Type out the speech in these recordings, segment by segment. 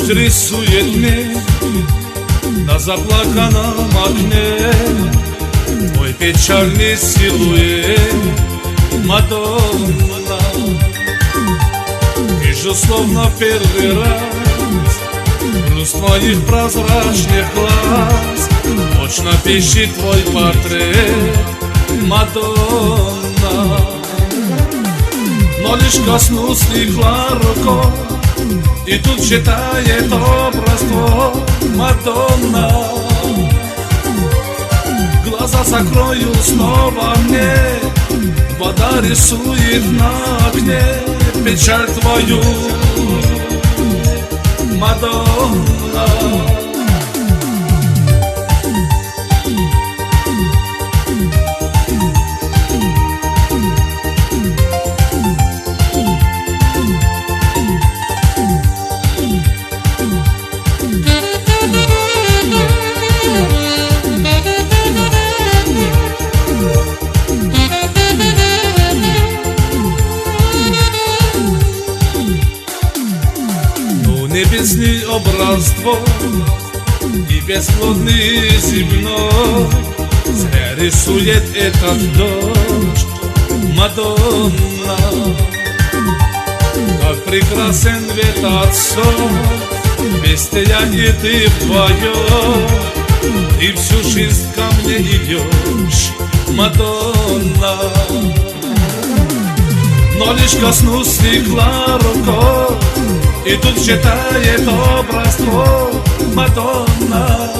Дождь рисует мне на заплаканном окне твой печальный силуэт, Мадонна. Вижу словно первый раз грусть твоих прозрачных глаз, точно пищит твой портрет, Мадонна. Но лишь коснусь стекла рукой, и тут читает образ твой, Мадонна. Глаза закрою снова мне, вода рисует на окне печаль твою, Мадонна. Небесный образ твой и бесплодный земной зря рисует этот дождь, Мадонна. Как прекрасен этот сон, без тебя и ты вдвоем, и всю жизнь ко мне идешь, Мадонна. Но лишь коснусь стекла рукой, и тут читает образ твой, Мадонна.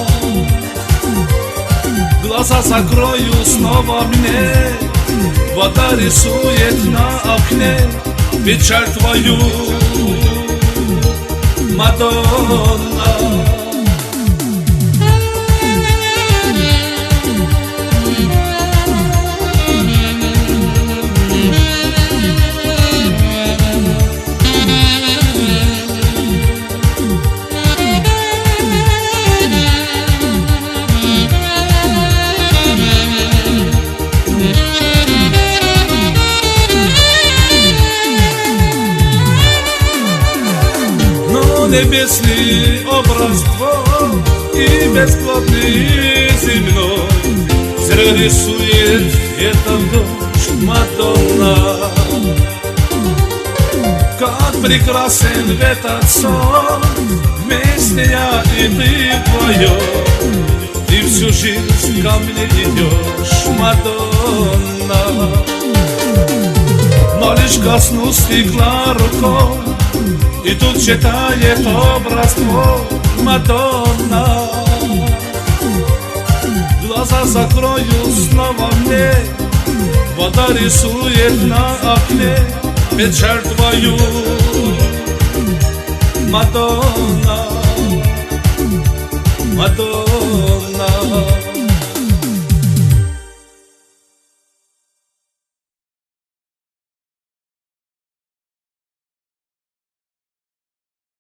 Глаза закрою снова мне, вода рисует на окне печаль твою, Мадонна. Небесный образ твой и бесплодный земной зря рисует этот дождь, Мадонна. Как прекрасен этот сон, вместе я и ты вдвоем, и всю жизнь ко мне идешь, Мадонна. Но лишь коснусь стекла рукой, и тут читает образ твой, Мадонна. Глаза закрою снова мне, вода рисует на окне печаль твою, Мадонна, Мадонна.